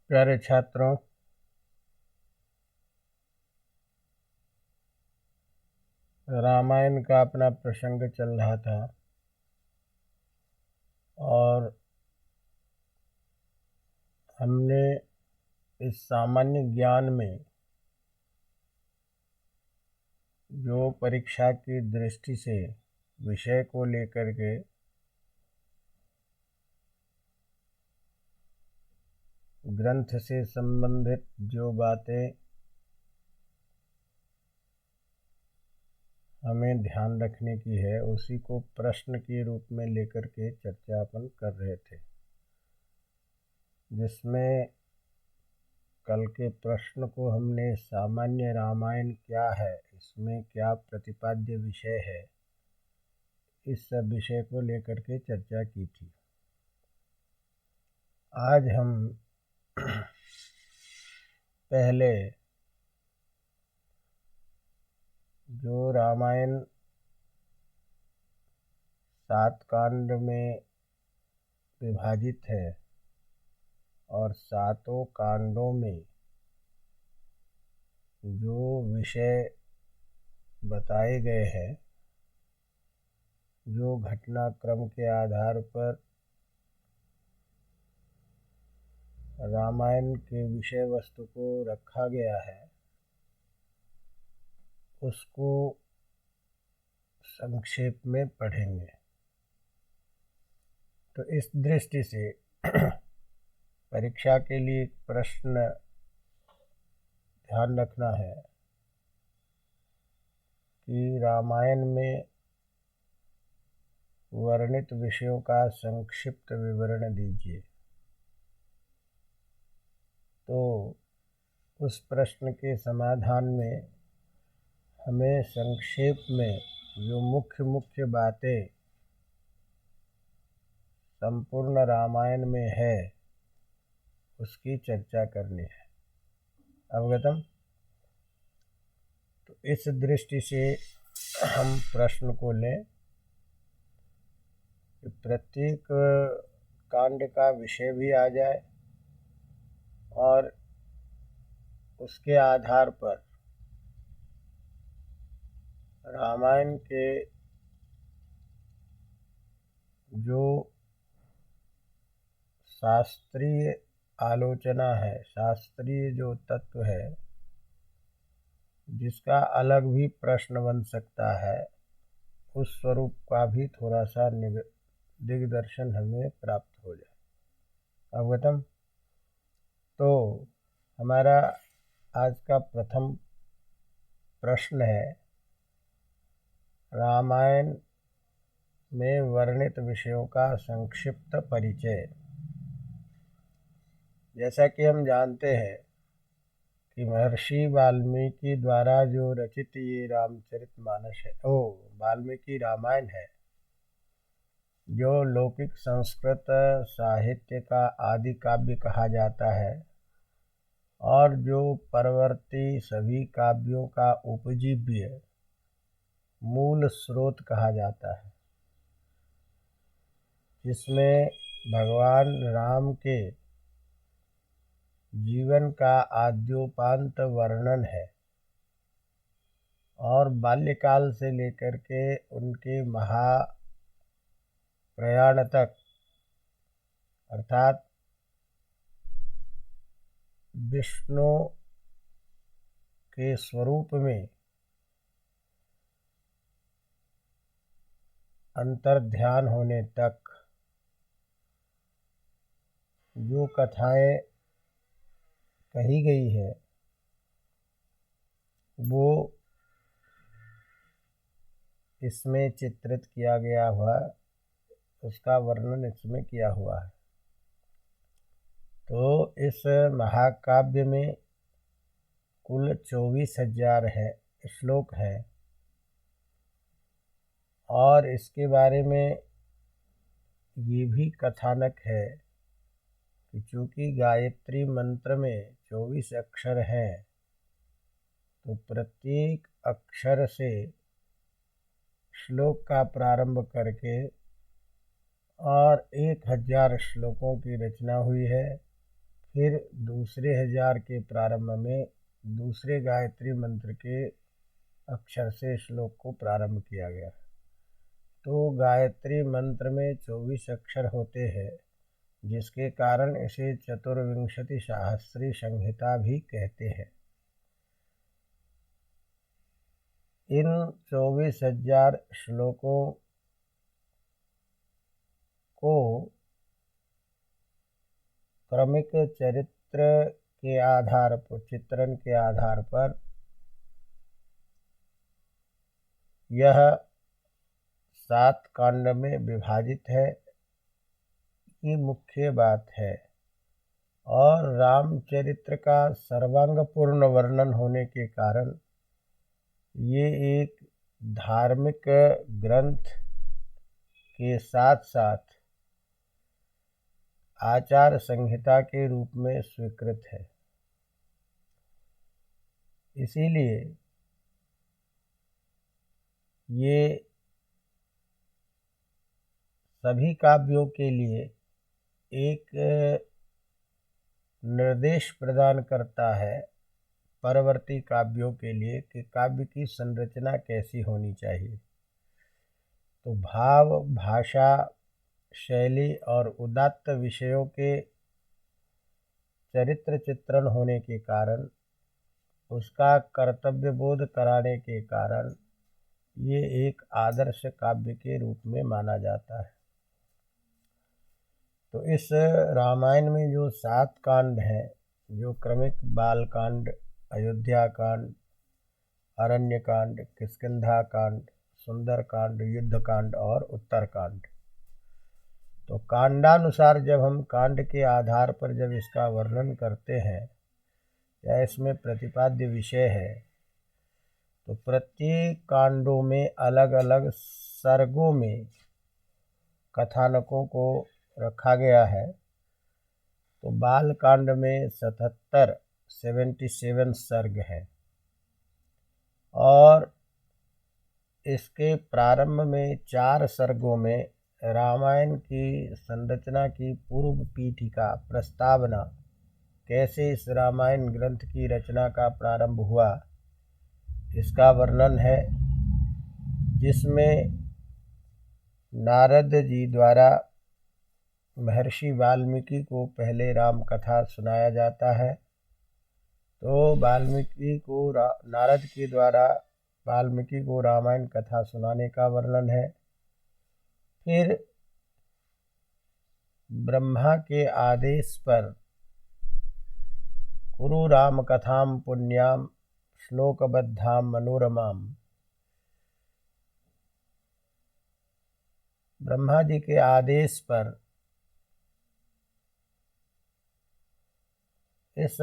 प्यारे छात्रों, रामायण का अपना प्रसंग चल रहा था और हमने इस सामान्य ज्ञान में जो परीक्षा की दृष्टि से विषय को लेकर के ग्रंथ से संबंधित जो बातें हमें ध्यान रखने की है उसी को प्रश्न के रूप में लेकर के चर्चा अपन कर रहे थे, जिसमें कल के प्रश्न को हमने सामान्य रामायण क्या है, इसमें क्या प्रतिपाद्य विषय है, इस सब विषय को लेकर के चर्चा की थी। आज हम पहले जो रामायण 7 कांड में विभाजित है और 7 कांडों में जो विषय बताए गए हैं, जो घटनाक्रम के आधार पर रामायण के विषय वस्तु को रखा गया है, उसको संक्षेप में पढ़ेंगे। तो इस दृष्टि से परीक्षा के लिए एक प्रश्न ध्यान रखना है कि रामायण में वर्णित विषयों का संक्षिप्त विवरण दीजिए। तो उस प्रश्न के समाधान में हमें संक्षेप में जो मुख्य बातें संपूर्ण रामायण में है उसकी चर्चा करनी है। अवगतम? तो इस दृष्टि से हम प्रश्न को लें कि प्रत्येक कांड का विषय भी आ जाए और उसके आधार पर रामायण के जो शास्त्रीय आलोचना है, शास्त्रीय जो तत्व है जिसका अलग भी प्रश्न बन सकता है, उस स्वरूप का भी थोड़ा सा दिग्दर्शन हमें प्राप्त हो जाए। अवगतम? तो हमारा आज का प्रथम प्रश्न है रामायण में वर्णित विषयों का संक्षिप्त परिचय। जैसा कि हम जानते हैं कि महर्षि वाल्मीकि द्वारा जो रचित ये रामचरितमानस है, वाल्मीकि रामायण है, जो लौकिक संस्कृत साहित्य का आदि काव्य कहा जाता है और जो परवर्ती सभी काव्यों का उपजीव्य मूल स्रोत कहा जाता है, जिसमें भगवान राम के जीवन का आद्योपांत वर्णन है और बाल्यकाल से लेकर के उनके महाप्रयाण तक, अर्थात विष्णु के स्वरूप में अंतर्ध्यान होने तक जो कथाएं कही गई है वो इसमें चित्रित किया गया हुआ, उसका वर्णन इसमें किया हुआ है। तो इस महाकाव्य में कुल 24,000 है श्लोक हैं और इसके बारे में ये भी कथानक है कि चूँकि गायत्री मंत्र में 24 अक्षर हैं, तो प्रत्येक अक्षर से श्लोक का प्रारंभ करके और 1000 श्लोकों की रचना हुई है। फिर दूसरे हजार के प्रारंभ में दूसरे गायत्री मंत्र के अक्षर से श्लोक को प्रारंभ किया गया। तो गायत्री मंत्र में 24 अक्षर होते हैं, जिसके कारण इसे चतुर्विंशति सहस्री संहिता भी कहते हैं। इन 24,000 श्लोकों को क्रमिक चित्रण के आधार पर यह 7 कांड में विभाजित है, ये मुख्य बात है। और रामचरित्र का सर्वांगपूर्ण वर्णन होने के कारण ये एक धार्मिक ग्रंथ के साथ साथ आचार संहिता के रूप में स्वीकृत है। इसीलिए ये सभी काव्यों के लिए एक निर्देश प्रदान करता है, परवर्ती काव्यों के लिए, कि काव्य की संरचना कैसी होनी चाहिए। तो भाव, भाषा, शैली और उदात्त विषयों के चरित्र चित्रण होने के कारण, उसका कर्तव्य बोध कराने के कारण ये एक आदर्श काव्य के रूप में माना जाता है। तो इस रामायण में जो 7 कांड हैं, जो क्रमिक बाल कांड, अयोध्या कांड, अरण्य कांड, किष्किंधा कांड, सुंदर कांड, युद्ध कांड और उत्तर कांड, तो कांडानुसार जब हम कांड के आधार पर जब इसका वर्णन करते हैं या इसमें प्रतिपाद्य विषय है, तो प्रत्येक कांडों में अलग अलग सर्गों में कथानकों को रखा गया है। तो बाल कांड में 77 सर्ग हैं और इसके प्रारंभ में 4 सर्गों में रामायण की संरचना की पूर्व पीठिका, प्रस्तावना, कैसे इस रामायण ग्रंथ की रचना का प्रारंभ हुआ, इसका वर्णन है, जिसमें नारद जी द्वारा महर्षि वाल्मीकि को पहले राम कथा सुनाया जाता है। तो नारद के द्वारा वाल्मीकि को रामायण कथा सुनाने का वर्णन है। फिर ब्रह्मा के आदेश पर कुरु राम कथाम पुण्याम श्लोकबद्धाम मनोरमाम, ब्रह्मा जी के आदेश पर इस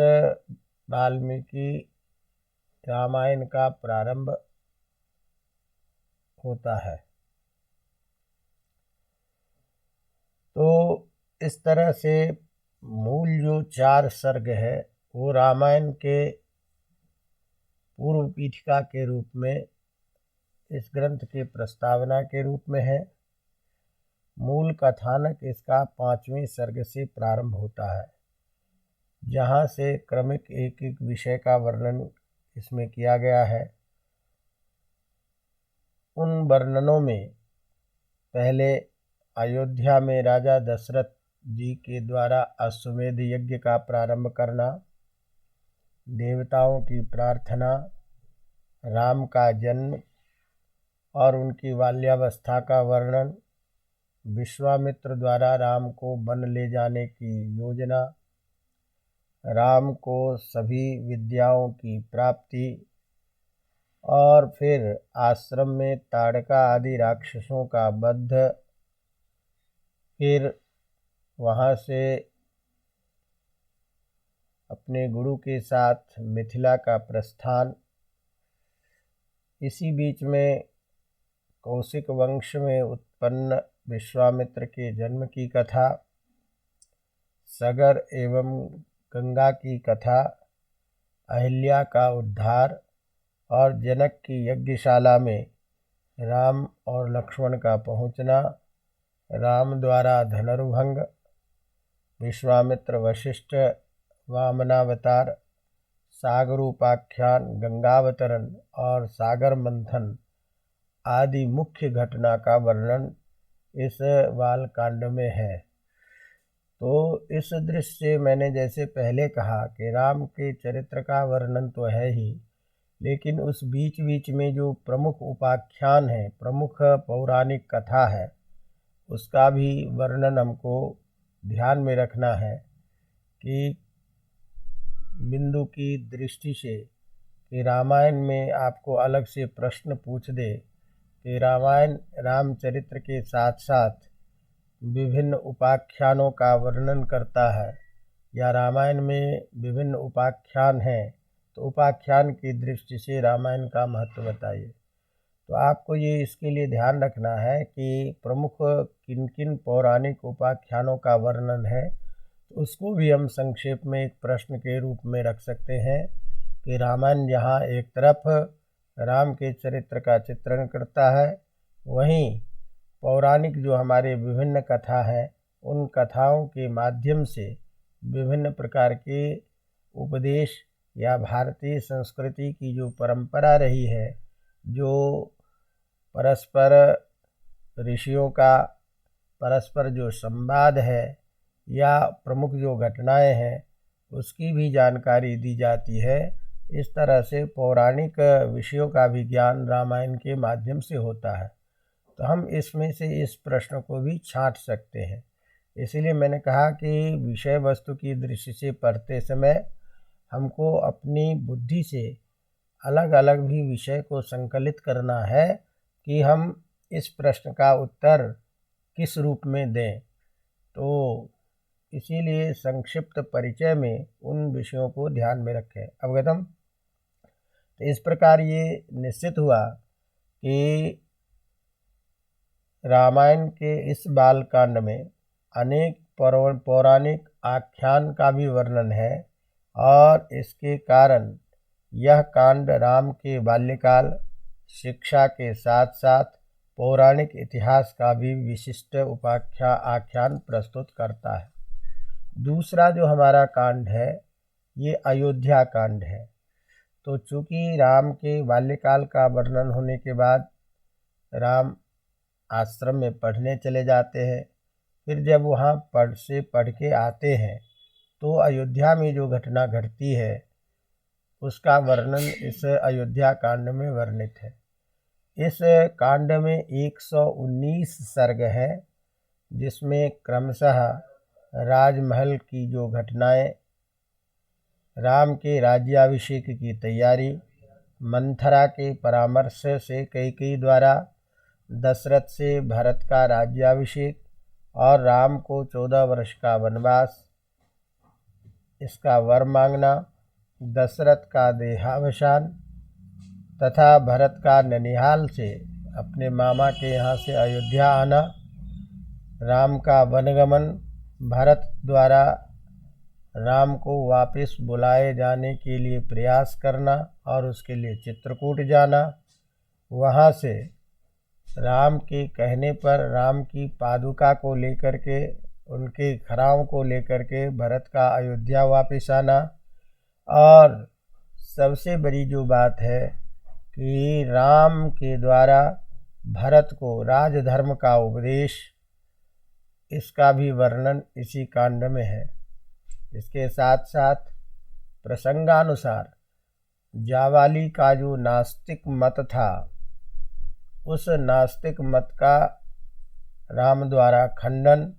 वाल्मीकि रामायण का प्रारंभ होता है। तो इस तरह से मूल जो 4 सर्ग है वो रामायण के पूर्व पीठिका के रूप में, इस ग्रंथ के प्रस्तावना के रूप में है। मूल कथानक इसका 5वें सर्ग से प्रारंभ होता है, जहाँ से क्रमिक एक एक विषय का वर्णन इसमें किया गया है। उन वर्णनों में पहले अयोध्या में राजा दशरथ जी के द्वारा अश्वमेध यज्ञ का प्रारंभ करना, देवताओं की प्रार्थना, राम का जन्म और उनकी बाल्यावस्था का वर्णन, विश्वामित्र द्वारा राम को वन ले जाने की योजना, राम को सभी विद्याओं की प्राप्ति, और फिर आश्रम में ताड़का आदि राक्षसों का वध, फिर वहाँ से अपने गुरु के साथ मिथिला का प्रस्थान, इसी बीच में कौशिक वंश में उत्पन्न विश्वामित्र के जन्म की कथा, सगर एवं गंगा की कथा, अहिल्या का उद्धार और जनक की यज्ञशाला में राम और लक्ष्मण का पहुंचना, राम द्वारा धनुर्भंग, विश्वामित्र वशिष्ठ वामनावतार, सागरोपाख्यान, गंगावतरण और सागर मंथन आदि मुख्य घटना का वर्णन इस बालकांड में है। तो इस दृश्य से मैंने जैसे पहले कहा कि राम के चरित्र का वर्णन तो है ही, लेकिन उस बीच बीच में जो प्रमुख उपाख्यान है, प्रमुख पौराणिक कथा है, उसका भी वर्णन हमको ध्यान में रखना है कि बिंदु की दृष्टि से कि रामायण में आपको अलग से प्रश्न पूछ दे कि रामायण रामचरित्र के साथ साथ विभिन्न उपाख्यानों का वर्णन करता है या रामायण में विभिन्न उपाख्यान हैं, तो उपाख्यान की दृष्टि से रामायण का महत्व बताइए। तो आपको ये इसके लिए ध्यान रखना है कि प्रमुख किन किन पौराणिक उपाख्यानों का वर्णन है, तो उसको भी हम संक्षेप में एक प्रश्न के रूप में रख सकते हैं कि रामायण जहाँ एक तरफ राम के चरित्र का चित्रण करता है, वहीं पौराणिक जो हमारे विभिन्न कथा हैं, उन कथाओं के माध्यम से विभिन्न प्रकार के उपदेश या भारतीय संस्कृति की जो परंपरा रही है, जो परस्पर ऋषियों का परस्पर जो संवाद है या प्रमुख जो घटनाएं हैं, उसकी भी जानकारी दी जाती है। इस तरह से पौराणिक विषयों का भी ज्ञान रामायण के माध्यम से होता है। तो हम इसमें से इस प्रश्न को भी छांट सकते हैं। इसीलिए मैंने कहा कि विषय वस्तु की दृष्टि से पढ़ते समय हमको अपनी बुद्धि से अलग अलग भी विषय को संकलित करना है कि हम इस प्रश्न का उत्तर किस रूप में दें। तो इसीलिए संक्षिप्त परिचय में उन विषयों को ध्यान में रखें। अवगतम। तो इस प्रकार ये निश्चित हुआ कि रामायण के इस बालकांड में अनेक पौराणिक आख्यान का भी वर्णन है और इसके कारण यह कांड राम के बाल्यकाल, शिक्षा के साथ साथ पौराणिक इतिहास का भी विशिष्ट आख्यान प्रस्तुत करता है। दूसरा जो हमारा कांड है, ये अयोध्या कांड है। तो चूँकि राम के बाल्यकाल का वर्णन होने के बाद राम आश्रम में पढ़ने चले जाते हैं, फिर जब वहाँ पढ़ के आते हैं तो अयोध्या में जो घटना घटती है उसका वर्णन इस अयोध्या कांड में वर्णित है। इस कांड में 119 सर्ग है, जिसमें क्रमशः राजमहल की जो घटनाएं, राम के राज्याभिषेक की तैयारी, मंथरा के परामर्श से कैकेयी द्वारा दशरथ से भरत का राज्याभिषेक और राम को 14 वर्ष का वनवास, इसका वर मांगना, दशरथ का देहावसान तथा भरत का ननिहाल से अपने मामा के यहाँ से अयोध्या आना, राम का वनगमन, भरत द्वारा राम को वापस बुलाए जाने के लिए प्रयास करना और उसके लिए चित्रकूट जाना, वहाँ से राम के कहने पर राम की पादुका को लेकर के, उनके खराव को लेकर के भरत का अयोध्या वापस आना, और सबसे बड़ी जो बात है कि राम के द्वारा भरत को राजधर्म का उपदेश, इसका भी वर्णन इसी कांड में है। इसके साथ साथ प्रसंगानुसार जावाली का जो नास्तिक मत था, उस नास्तिक मत का राम द्वारा खंडन,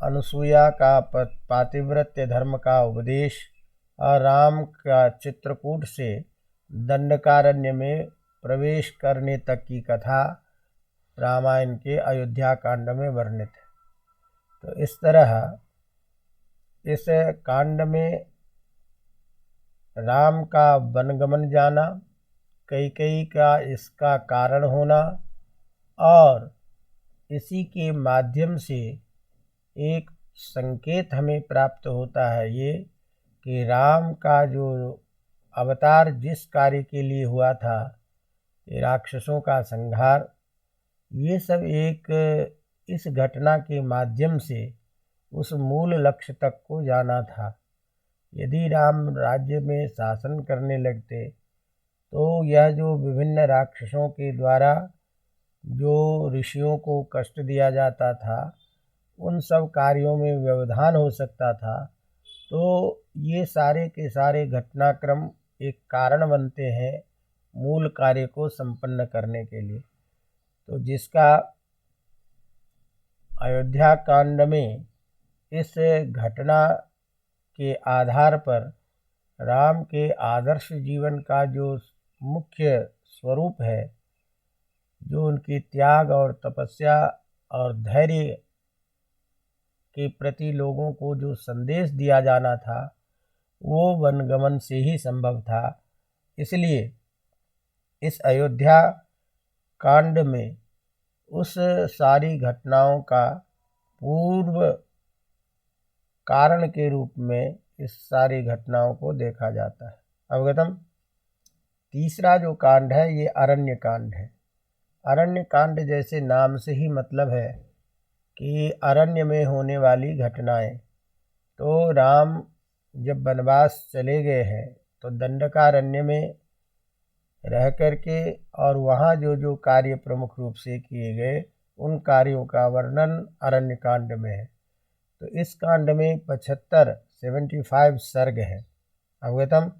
अनुसूया का पातिव्रत्य धर्म का उपदेश और राम का चित्रकूट से दंडकारण्य में प्रवेश करने तक की कथा रामायण के अयोध्या कांड में वर्णित है। तो इस तरह इस कांड में राम का वनगमन जाना, कैकेयी का इसका कारण होना और इसी के माध्यम से एक संकेत हमें प्राप्त होता है ये कि राम का जो अवतार जिस कार्य के लिए हुआ था, ये राक्षसों का संहार, ये सब एक इस घटना के माध्यम से उस मूल लक्ष्य तक को जाना था। यदि राम राज्य में शासन करने लगते तो यह जो विभिन्न राक्षसों के द्वारा जो ऋषियों को कष्ट दिया जाता था, उन सब कार्यों में व्यवधान हो सकता था। तो ये सारे के सारे घटनाक्रम एक कारण बनते हैं मूल कार्य को संपन्न करने के लिए। तो जिसका अयोध्या कांड में इस घटना के आधार पर राम के आदर्श जीवन का जो मुख्य स्वरूप है, जो उनकी त्याग और तपस्या और धैर्य के प्रति लोगों को जो संदेश दिया जाना था, वो वनगमन से ही संभव था। इसलिए इस अयोध्या कांड में उस सारी घटनाओं का पूर्व कारण के रूप में इस सारी घटनाओं को देखा जाता है। अवगतम। तीसरा जो कांड है ये अरण्य कांड है। अरण्य कांड जैसे नाम से ही मतलब है कि अरण्य में होने वाली घटनाएं। तो राम जब वनवास चले गए हैं तो दंडकारण्य में रह करके और वहाँ जो जो कार्य प्रमुख रूप से किए गए उन कार्यों का वर्णन अरण्य कांड में है। तो इस कांड में 75 सर्ग हैं। अवगतम।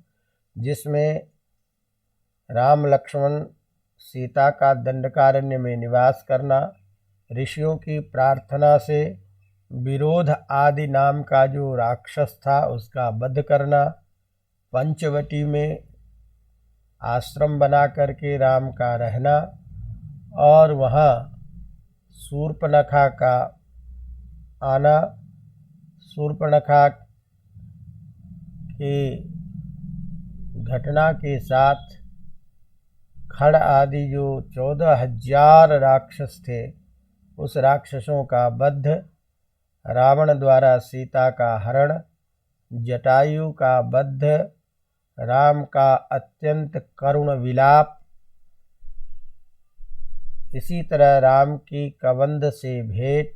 जिसमें राम लक्ष्मण सीता का दंडकारण्य में निवास करना, ऋषियों की प्रार्थना से विरोध आदि नाम का जो राक्षस था उसका वध करना, पंचवटी में आश्रम बना करके राम का रहना और वहाँ शूर्पणखा का आना, शूर्पणखा की घटना के साथ खड़ आदि जो 14,000 राक्षस थे उस राक्षसों का वध, रावण द्वारा सीता का हरण, जटायु का वध, राम का अत्यंत करुण विलाप, इसी तरह राम की कबंध से भेंट,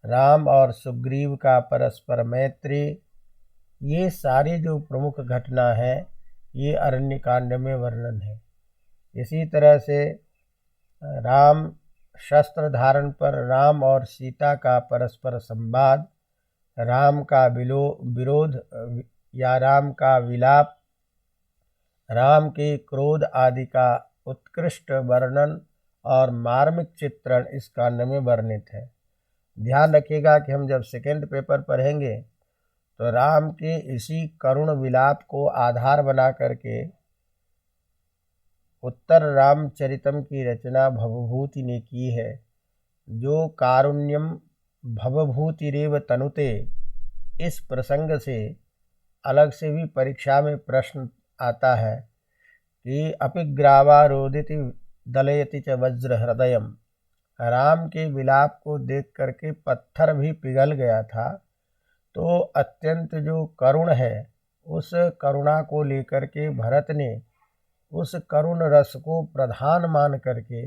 राम और सुग्रीव का परस्पर मैत्री, ये सारी जो प्रमुख घटना है ये अरण्य कांड में वर्णन है। इसी तरह से राम शस्त्र धारण पर राम और सीता का परस्पर संवाद, राम का विरोध या राम का विलाप, राम के क्रोध आदि का उत्कृष्ट वर्णन और मार्मिक चित्रण इस कांड में वर्णित है। ध्यान रखिएगा कि हम जब सेकेंड पेपर पढ़ेंगे तो राम के इसी करुण विलाप को आधार बना करके उत्तर रामचरितम की रचना भवभूति ने की है, जो कारुण्यम भवभूतिरेव तनुते। इस प्रसंग से अलग से भी परीक्षा में प्रश्न आता है कि अपिग्रावारोदिति दलयति च वज्र हृदयम। राम के विलाप को देख करके पत्थर भी पिघल गया था। तो अत्यंत जो करुण है उस करुणा को लेकर के भरत ने उस करुण रस को प्रधान मान करके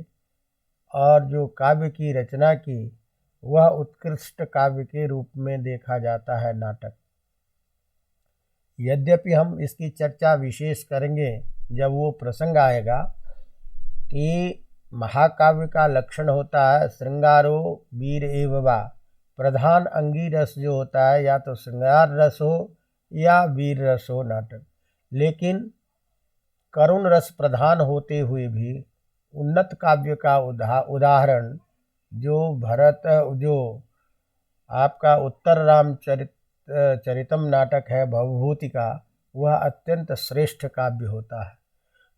और जो काव्य की रचना की वह उत्कृष्ट काव्य के रूप में देखा जाता है नाटक। यद्यपि हम इसकी चर्चा विशेष करेंगे जब वो प्रसंग आएगा कि महाकाव्य का लक्षण होता है श्रृंगारो वीर एव वा। प्रधान अंगी रस जो होता है या तो श्रृंगार रस हो या वीर रस हो नाटक। लेकिन करुण रस प्रधान होते हुए भी उन्नत काव्य का उदाहरण जो भरत जो आपका उत्तर रामचरितम नाटक है भवभूति का, वह अत्यंत श्रेष्ठ काव्य होता है।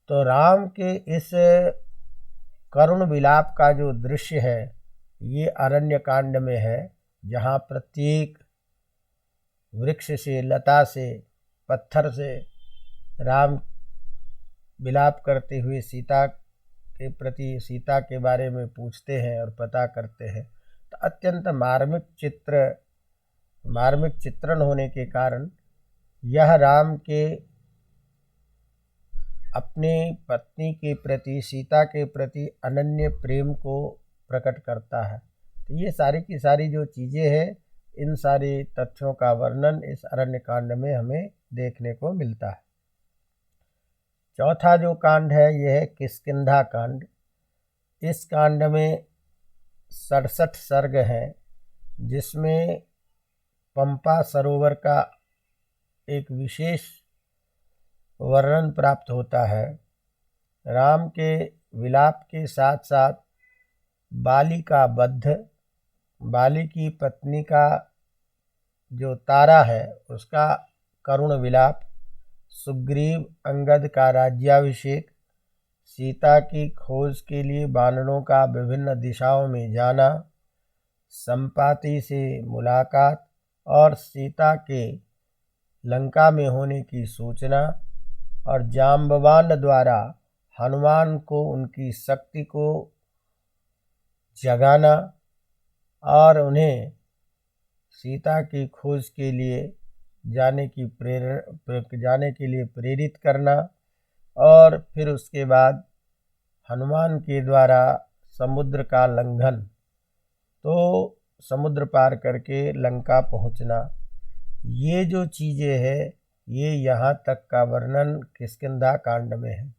तो राम के इस करुण विलाप का जो दृश्य है ये अरण्य कांड में है, जहाँ प्रत्येक वृक्ष से, लता से, पत्थर से राम विलाप करते हुए सीता के प्रति, सीता के बारे में पूछते हैं और पता करते हैं। तो अत्यंत मार्मिक चित्रण होने के कारण यह राम के अपनी पत्नी के प्रति, सीता के प्रति अनन्य प्रेम को प्रकट करता है। तो ये सारी की सारी जो चीज़ें हैं इन सारी तथ्यों का वर्णन इस अरण्य कांड में हमें देखने को मिलता है। चौथा जो कांड है यह है किष्किंधा कांड। इस कांड में 67 सर्ग हैं, जिसमें पंपा सरोवर का एक विशेष वर्णन प्राप्त होता है। राम के विलाप के साथ साथ बाली का वध, बाली की पत्नी का जो तारा है उसका करुण विलाप, सुग्रीव अंगद का राज्याभिषेक, सीता की खोज के लिए वानरों का विभिन्न दिशाओं में जाना, संपाति से मुलाकात और सीता के लंका में होने की सूचना, और जाम्बवान द्वारा हनुमान को उनकी शक्ति को जगाना और उन्हें सीता की खोज के लिए जाने के लिए प्रेरित करना, और फिर उसके बाद हनुमान के द्वारा समुद्र का लंघन, तो समुद्र पार करके लंका पहुंचना। ये जो चीज़ें हैं ये यहाँ तक का वर्णन किष्किंधा कांड में है।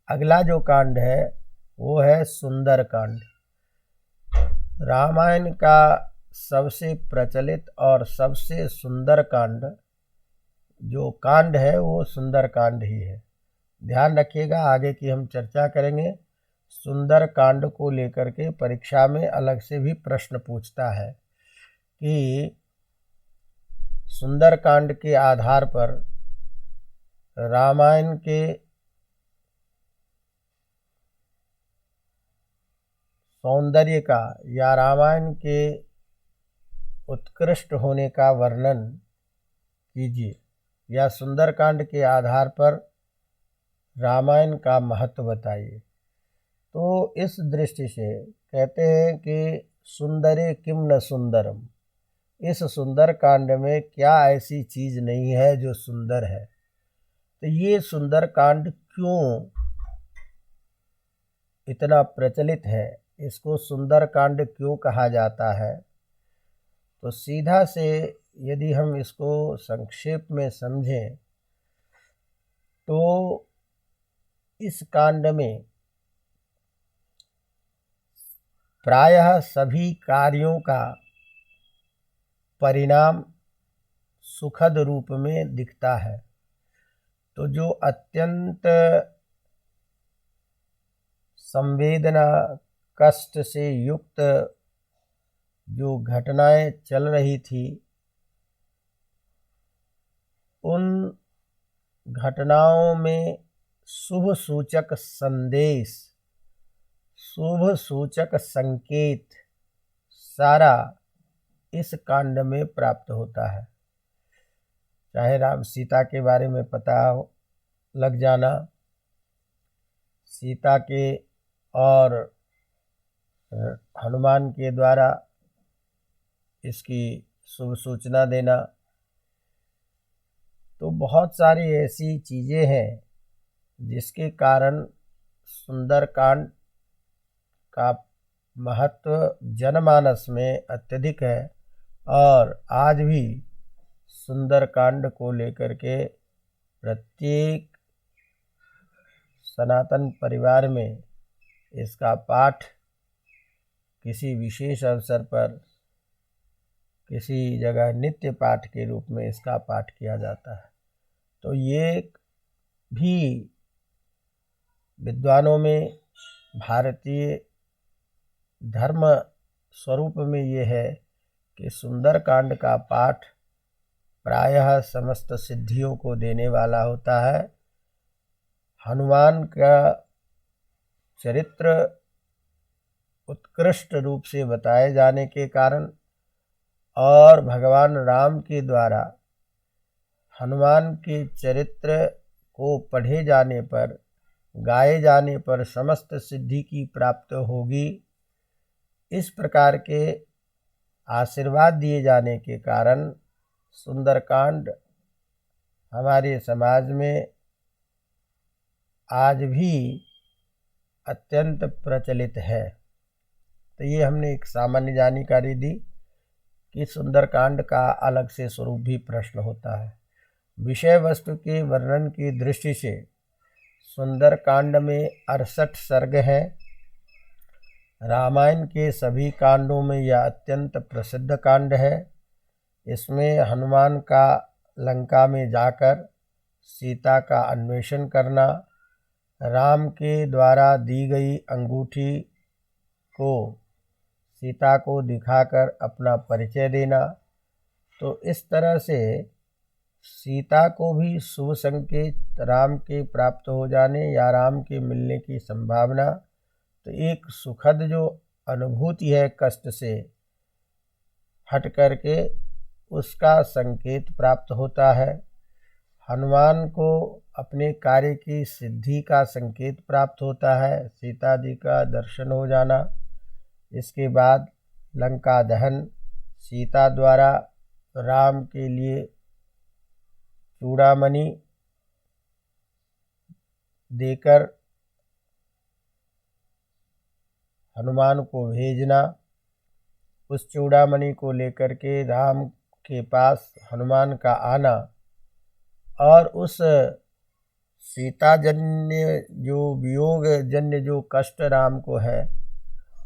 अगला जो कांड है वो है सुंदर कांड। रामायण का सबसे प्रचलित और सबसे सुंदर कांड जो कांड है वो सुंदर कांड ही है। ध्यान रखिएगा, आगे की हम चर्चा करेंगे। सुंदर कांड को लेकर के परीक्षा में अलग से भी प्रश्न पूछता है कि सुंदर कांड के आधार पर रामायण के सौंदर्य का या रामायण के उत्कृष्ट होने का वर्णन कीजिए, या सुंदरकांड के आधार पर रामायण का महत्व बताइए। तो इस दृष्टि से कहते हैं कि सुंदरे किम न सुंदरम, इस सुंदर कांड में क्या ऐसी चीज़ नहीं है जो सुंदर है। तो ये सुंदर कांड क्यों इतना प्रचलित है, इसको सुंदर कांड क्यों कहा जाता है, तो सीधा से यदि हम इसको संक्षेप में समझें तो इस कांड में प्रायः सभी कार्यों का परिणाम सुखद रूप में दिखता है। तो जो अत्यंत संवेदना कष्ट से युक्त जो घटनाएं चल रही थी, उन घटनाओं में शुभ सूचक संदेश, शुभ सूचक संकेत सारा इस कांड में प्राप्त होता है। चाहे राम सीता के बारे में पता लग जाना, सीता के और हनुमान के द्वारा इसकी शुभ सूचना देना, तो बहुत सारी ऐसी चीज़ें हैं जिसके कारण सुंदरकांड का महत्व जनमानस में अत्यधिक है। और आज भी सुंदरकांड को लेकर के प्रत्येक सनातन परिवार में इसका पाठ किसी विशेष अवसर पर किसी जगह नित्य पाठ के रूप में इसका पाठ किया जाता है। तो ये भी विद्वानों में भारतीय धर्म स्वरूप में ये है कि सुंदरकांड का पाठ प्रायः समस्त सिद्धियों को देने वाला होता है। हनुमान का चरित्र उत्कृष्ट रूप से बताए जाने के कारण और भगवान राम के द्वारा हनुमान के चरित्र को पढ़े जाने पर, गाए जाने पर समस्त सिद्धि की प्राप्त होगी, इस प्रकार के आशीर्वाद दिए जाने के कारण सुंदरकांड हमारे समाज में आज भी अत्यंत प्रचलित है। तो ये हमने एक सामान्य जानकारी दी कि सुंदरकांड का अलग से स्वरूप भी प्रश्न होता है। विषय वस्तु के वर्णन की दृष्टि से सुंदरकांड में 68 सर्ग हैं। रामायण के सभी कांडों में यह अत्यंत प्रसिद्ध कांड है। इसमें हनुमान का लंका में जाकर सीता का अन्वेषण करना, राम के द्वारा दी गई अंगूठी को सीता को दिखाकर अपना परिचय देना, तो इस तरह से सीता को भी शुभ संकेत राम के प्राप्त हो जाने या राम के मिलने की संभावना, तो एक सुखद जो अनुभूति है कष्ट से हट करके उसका संकेत प्राप्त होता है। हनुमान को अपने कार्य की सिद्धि का संकेत प्राप्त होता है, सीता जी का दर्शन हो जाना। इसके बाद लंका दहन, सीता द्वारा राम के लिए चूड़ामणि देकर हनुमान को भेजना, उस चूड़ामणि को लेकर के राम के पास हनुमान का आना और उस सीता जन्य जो वियोग जन्य जो कष्ट राम को है,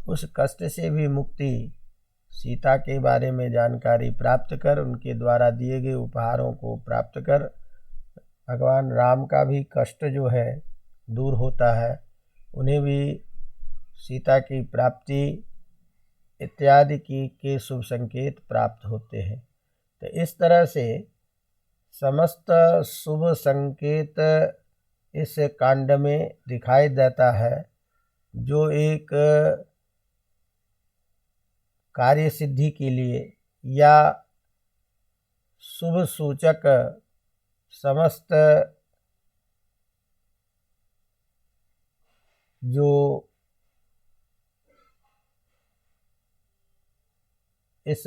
उस कष्ट से भी मुक्ति, सीता के बारे में जानकारी प्राप्त कर उनके द्वारा दिए गए उपहारों को प्राप्त कर भगवान राम का भी कष्ट जो है दूर होता है, उन्हें भी सीता की प्राप्ति इत्यादि के शुभ संकेत प्राप्त होते हैं। तो इस तरह से समस्त शुभ संकेत इस कांड में दिखाई देता है, जो एक कार्य सिद्धि के लिए या शुभ सूचक समस्त जो इस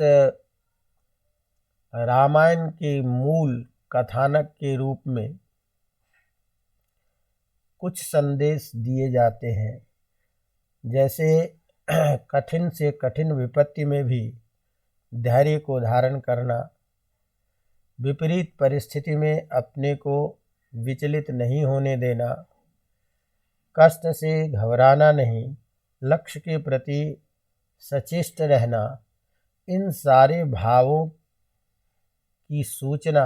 रामायण के मूल कथानक के रूप में कुछ संदेश दिए जाते हैं। जैसे कठिन से कठिन विपत्ति में भी धैर्य को धारण करना, विपरीत परिस्थिति में अपने को विचलित नहीं होने देना, कष्ट से घबराना नहीं, लक्ष्य के प्रति सचेष्ट रहना, इन सारे भावों की सूचना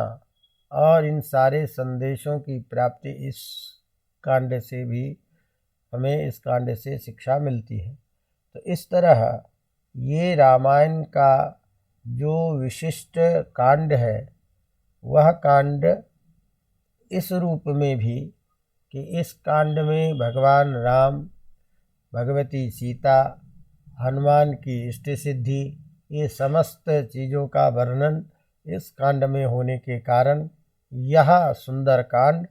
और इन सारे संदेशों की प्राप्ति इस कांड से भी हमें इस कांड से शिक्षा मिलती है। तो इस तरह ये रामायण का जो विशिष्ट कांड है, वह कांड इस रूप में भी कि इस कांड में भगवान राम, भगवती सीता, हनुमान की इष्ट सिद्धि, ये समस्त चीज़ों का वर्णन इस कांड में होने के कारण यह सुंदर कांड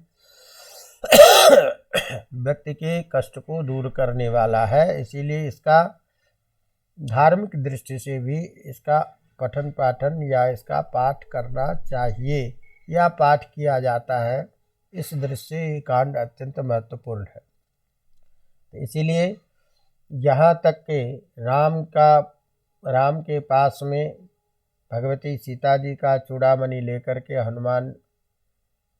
व्यक्ति के कष्ट को दूर करने वाला है। इसीलिए इसका धार्मिक दृष्टि से भी इसका पठन पाठन या इसका पाठ करना चाहिए या पाठ किया जाता है। इस दृष्टि से ये कांड अत्यंत महत्वपूर्ण है। तो इसीलिए यहाँ तक कि राम के पास में भगवती सीता जी का चूड़ामणि लेकर के हनुमान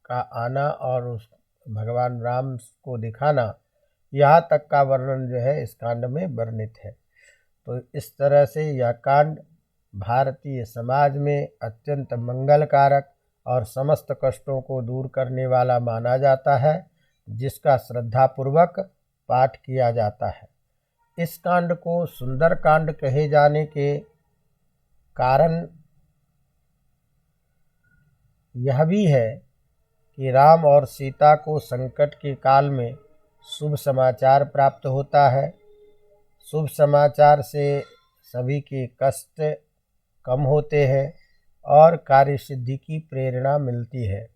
का आना और उस भगवान राम को दिखाना, यहाँ तक का वर्णन जो है इस कांड में वर्णित है। तो इस तरह से यह कांड भारतीय समाज में अत्यंत मंगलकारक और समस्त कष्टों को दूर करने वाला माना जाता है, जिसका श्रद्धापूर्वक पाठ किया जाता है। इस कांड को सुंदर कांड कहे जाने के कारण यह भी है कि राम और सीता को संकट के काल में शुभ समाचार प्राप्त होता है। शुभ समाचार से सभी के कष्ट कम होते हैं और कार्य सिद्धि की प्रेरणा मिलती है।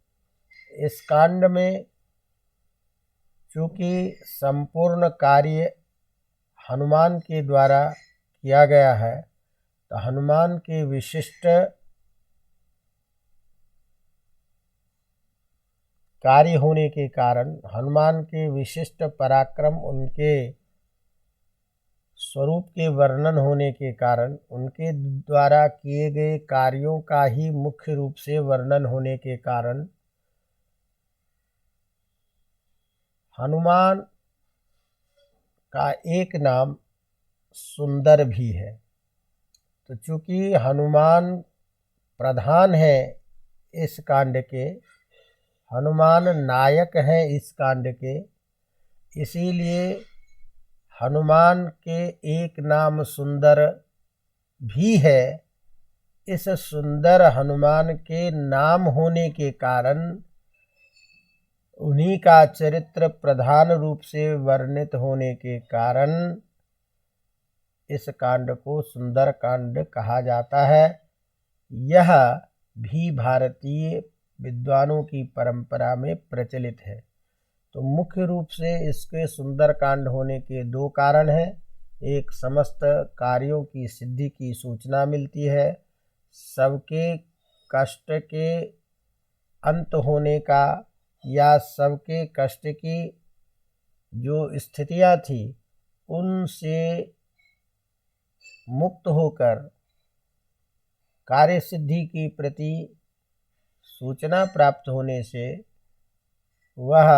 इस कांड में चूँकि संपूर्ण कार्य हनुमान के द्वारा किया गया है, तो हनुमान के विशिष्ट कार्य होने के कारण, हनुमान के विशिष्ट पराक्रम, उनके स्वरूप के वर्णन होने के कारण, उनके द्वारा किए गए कार्यों का ही मुख्य रूप से वर्णन होने के कारण हनुमान का एक नाम सुंदर भी है। तो चूंकि हनुमान प्रधान है इस कांड के, हनुमान नायक हैं इस कांड के, इसीलिए हनुमान के एक नाम सुंदर भी है। इस सुंदर हनुमान के नाम होने के कारण, उन्हीं का चरित्र प्रधान रूप से वर्णित होने के कारण इस कांड को सुंदर कांड कहा जाता है। यह भी भारतीय विद्वानों की परंपरा में प्रचलित है। तो मुख्य रूप से इसके सुंदर कांड होने के दो कारण हैं। एक, समस्त कार्यों की सिद्धि की सूचना मिलती है, सबके कष्ट के अंत होने का, या सबके कष्ट की जो स्थितियां थी उनसे मुक्त होकर कार्य सिद्धि की प्रति सूचना प्राप्त होने से वह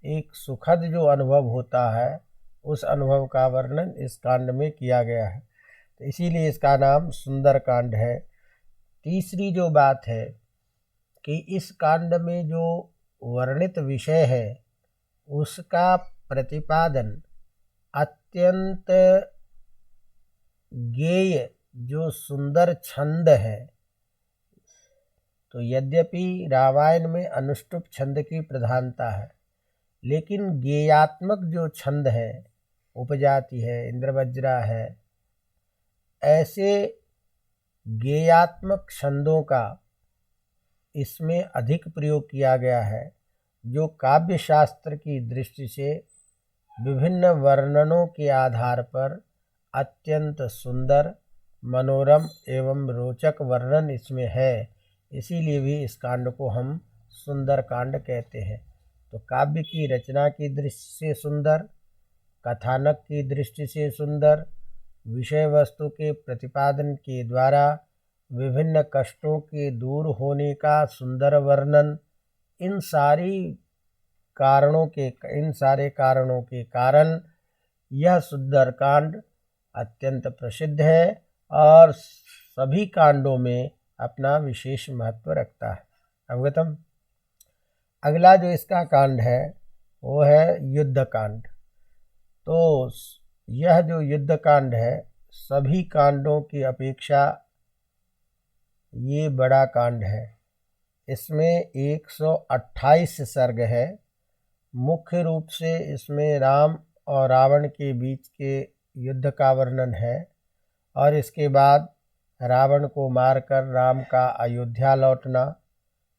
एक सुखद जो अनुभव होता है, उस अनुभव का वर्णन इस कांड में किया गया है। तो इसीलिए इसका नाम सुंदर कांड है। तीसरी जो बात है कि इस कांड में जो वर्णित विषय है उसका प्रतिपादन अत्यंत गेय जो सुंदर छंद है। तो यद्यपि रामायण में अनुष्टुप छंद की प्रधानता है, लेकिन गेयात्मक जो छंद है, उपजाति है, इंद्रवज्रा है, ऐसे गेयात्मक छंदों का इसमें अधिक प्रयोग किया गया है, जो काव्य शास्त्र की दृष्टि से विभिन्न वर्णनों के आधार पर अत्यंत सुंदर, मनोरम एवं रोचक वर्णन इसमें है। इसीलिए भी इस कांड को हम सुंदर कांड कहते हैं। तो काव्य की रचना की दृष्टि से सुंदर, कथानक की दृष्टि से सुंदर, विषय वस्तु के प्रतिपादन के द्वारा विभिन्न कष्टों के दूर होने का सुंदर वर्णन, इन सारे कारणों के कारण यह सुंदर कांड अत्यंत प्रसिद्ध है और सभी कांडों में अपना विशेष महत्व रखता है। अवगतम। अगला जो इसका कांड है वो है युद्ध कांड। तो यह जो युद्ध कांड है, सभी कांडों की अपेक्षा ये बड़ा कांड है। इसमें 128 सर्ग है। मुख्य रूप से इसमें राम और रावण के बीच के युद्ध का वर्णन है, और इसके बाद रावण को मारकर राम का अयोध्या लौटना,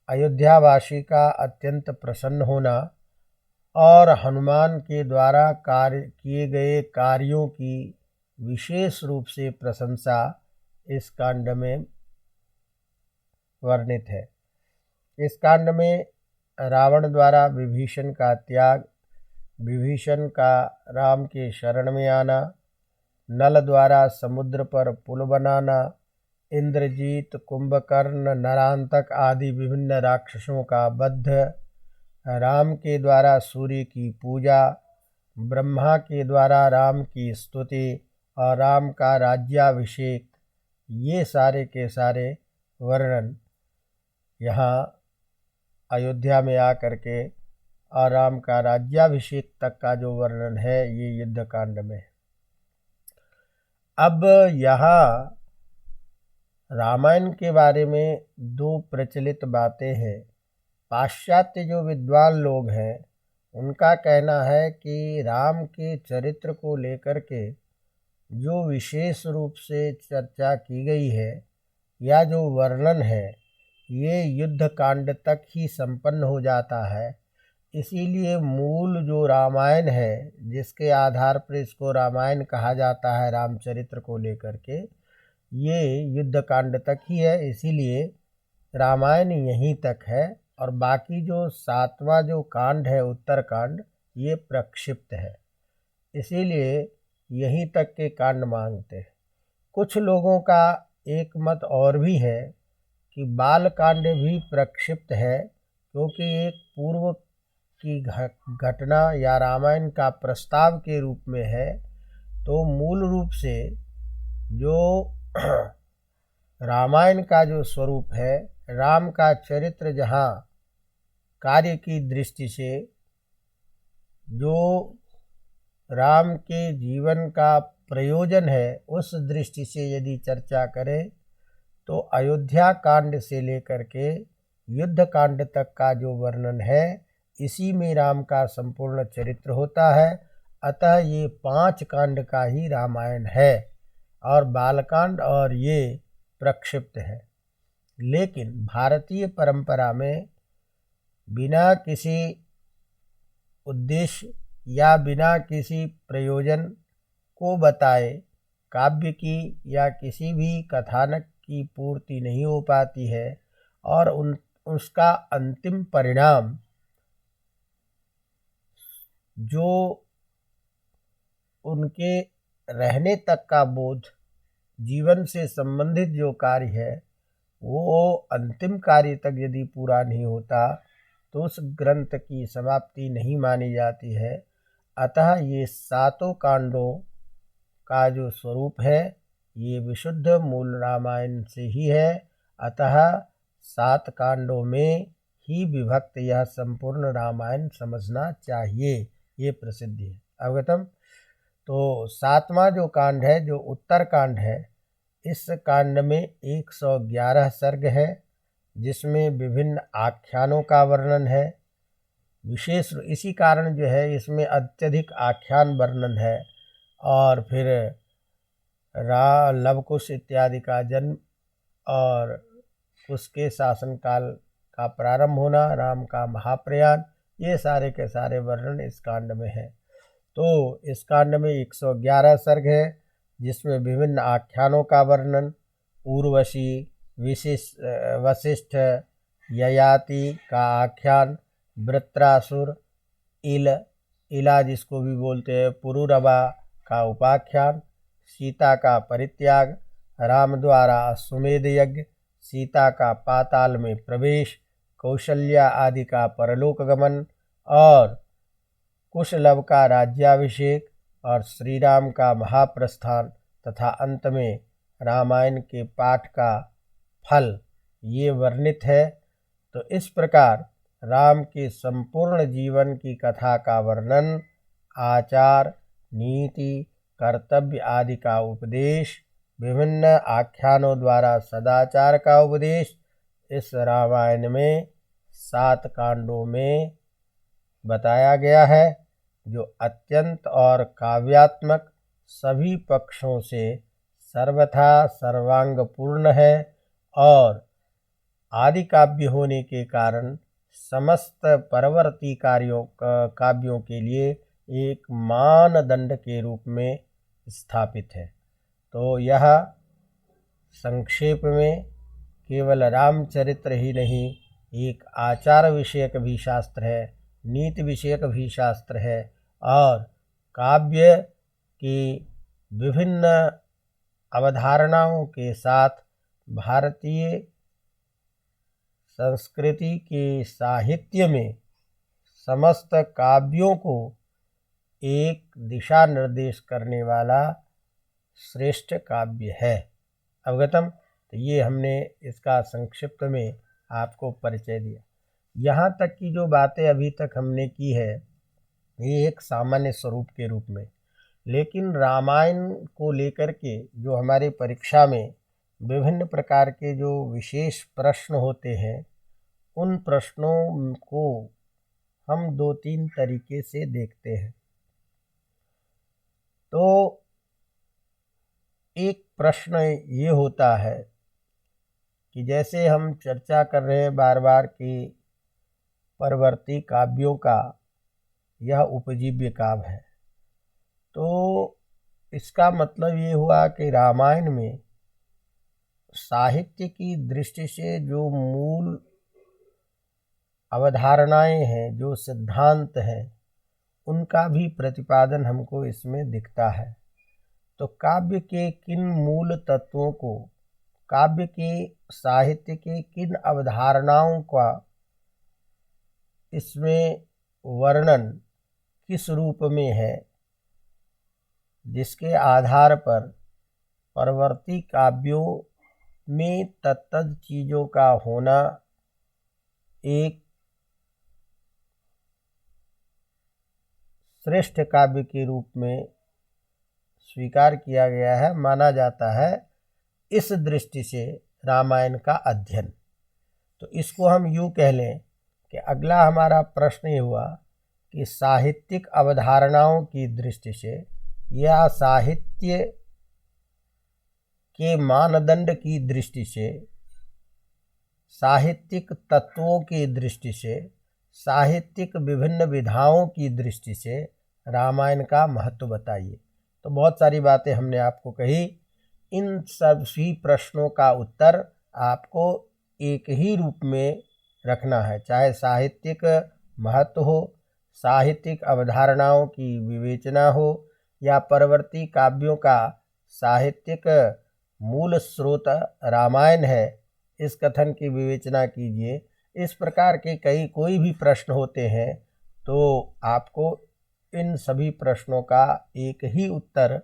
अयोध्यावासी का अत्यंत प्रसन्न होना, और हनुमान के द्वारा किए गए कार्यों की विशेष रूप से प्रशंसा इस कांड में वर्णित है। इस कांड में रावण द्वारा विभीषण का त्याग, विभीषण का राम के शरण में आना, नल द्वारा समुद्र पर पुल बनाना, इंद्रजीत, कुंभकर्ण, नरांतक आदि विभिन्न राक्षसों का वध, राम के द्वारा सूर्य की पूजा, ब्रह्मा के द्वारा राम की स्तुति और राम का राज्याभिषेक, ये सारे के सारे वर्णन यहाँ अयोध्या में आकर के और राम का राज्याभिषेक तक का जो वर्णन है ये युद्ध कांड में है। अब यहाँ रामायण के बारे में दो प्रचलित बातें हैं। पाश्चात्य जो विद्वान लोग हैं उनका कहना है कि राम के चरित्र को लेकर के जो विशेष रूप से चर्चा की गई है या जो वर्णन है, ये युद्ध कांड तक ही संपन्न हो जाता है। इसीलिए मूल जो रामायण है, जिसके आधार पर इसको रामायण कहा जाता है रामचरित्र को लेकर के, ये युद्ध कांड तक ही है। इसीलिए रामायण यहीं तक है और बाकी जो 7वां जो कांड है उत्तर कांड, ये प्रक्षिप्त है। इसीलिए यहीं तक के कांड मांगते हैं। कुछ लोगों का एक मत और भी है कि बाल कांड भी प्रक्षिप्त है, क्योंकि एक पूर्व की घटना या रामायण का प्रस्ताव के रूप में है। तो मूल रूप से जो रामायण का जो स्वरूप है, राम का चरित्र जहाँ कार्य की दृष्टि से जो राम के जीवन का प्रयोजन है, उस दृष्टि से यदि चर्चा करें तो अयोध्या कांड से लेकर के युद्ध कांड तक का जो वर्णन है, इसी में राम का संपूर्ण चरित्र होता है। अतः ये 5 कांड का ही रामायण है और बालकांड और ये प्रक्षिप्त है। लेकिन भारतीय परंपरा में बिना किसी उद्देश्य या बिना किसी प्रयोजन को बताए काव्य की या किसी भी कथानक की पूर्ति नहीं हो पाती है, और उसका अंतिम परिणाम जो उनके रहने तक का बोध, जीवन से संबंधित जो कार्य है, वो अंतिम कार्य तक यदि पूरा नहीं होता तो उस ग्रंथ की समाप्ति नहीं मानी जाती है। अतः ये 7 कांडों का जो स्वरूप है, ये विशुद्ध मूल रामायण से ही है। अतः 7 कांडों में ही विभक्त यह संपूर्ण रामायण समझना चाहिए, ये प्रसिद्ध है। अवगतम। तो 7वां जो कांड है, जो उत्तर कांड है, इस कांड में 111 सर्ग है, जिसमें विभिन्न आख्यानों का वर्णन है। विशेष इसी कारण जो है इसमें अत्यधिक आख्यान वर्णन है। और फिर लव कुश इत्यादि का जन्म और उसके शासनकाल का प्रारंभ होना, राम का महाप्रयाण, ये सारे के सारे वर्णन इस कांड में है। तो इस कांड में 111 सर्ग है, जिसमें विभिन्न आख्यानों का वर्णन, उर्वशी, वशिष्ठ, ययाति का आख्यान, वृत्रासुर, इला जिसको भी बोलते हैं, पुरुरवा का उपाख्यान, सीता का परित्याग, राम द्वारा अश्वमेध यज्ञ, सीता का पाताल में प्रवेश, कौशल्या आदि का परलोक गमन, और कुशलव का राज्याभिषेक, और श्री राम का महाप्रस्थान, तथा अंत में रामायण के पाठ का फल, ये वर्णित है। तो इस प्रकार राम के संपूर्ण जीवन की कथा का वर्णन, आचार, नीति, कर्तव्य आदि का उपदेश, विभिन्न आख्यानों द्वारा सदाचार का उपदेश इस रामायण में 7 कांडों में बताया गया है, जो अत्यंत और काव्यात्मक, सभी पक्षों से सर्वथा सर्वांगपूर्ण है, और आदि काव्य होने के कारण समस्त परवर्ती काव्यों के लिए एक मानदंड के रूप में स्थापित है। तो यह संक्षेप में केवल रामचरित्र ही नहीं, एक आचार विषयक भी शास्त्र है, नीति विषयक भी शास्त्र है, और काव्य की विभिन्न अवधारणाओं के साथ भारतीय संस्कृति के साहित्य में समस्त काव्यों को एक दिशा निर्देश करने वाला श्रेष्ठ काव्य है। अवगतम। तो ये हमने इसका संक्षिप्त में आपको परिचय दिया। यहाँ तक की जो बातें अभी तक हमने की है, ये एक सामान्य स्वरूप के रूप में, लेकिन रामायण को लेकर के जो हमारी परीक्षा में विभिन्न प्रकार के जो विशेष प्रश्न होते हैं, उन प्रश्नों को हम 2-3 तरीके से देखते हैं। तो एक प्रश्न ये होता है कि जैसे हम चर्चा कर रहे हैं बार बार कि परवर्ती काव्यों का यह उपजीव्य काव्य है, तो इसका मतलब ये हुआ कि रामायण में साहित्य की दृष्टि से जो मूल अवधारणाएं हैं, जो सिद्धांत हैं, उनका भी प्रतिपादन हमको इसमें दिखता है। तो काव्य के किन मूल तत्वों को, काव्य के साहित्य के किन अवधारणाओं का इसमें वर्णन किस रूप में है, जिसके आधार पर परवर्ती काव्यों में तत्तद चीज़ों का होना एक श्रेष्ठ काव्य के रूप में स्वीकार किया गया है, माना जाता है। इस दृष्टि से रामायण का अध्ययन, तो इसको हम यूँ कह लें कि अगला हमारा प्रश्न ये हुआ कि साहित्यिक अवधारणाओं की दृष्टि से या साहित्य के मानदंड की दृष्टि से, साहित्यिक तत्वों की दृष्टि से, साहित्यिक विभिन्न विधाओं की दृष्टि से रामायण का महत्व बताइए। तो बहुत सारी बातें हमने आपको कही। इन सभी प्रश्नों का उत्तर आपको एक ही रूप में रखना है, चाहे साहित्यिक महत्व हो, साहित्यिक अवधारणाओं की विवेचना हो, या परवर्ती काव्यों का साहित्यिक मूल स्रोत रामायण है, इस कथन की विवेचना कीजिए। इस प्रकार के कोई भी प्रश्न होते हैं तो आपको इन सभी प्रश्नों का एक ही उत्तर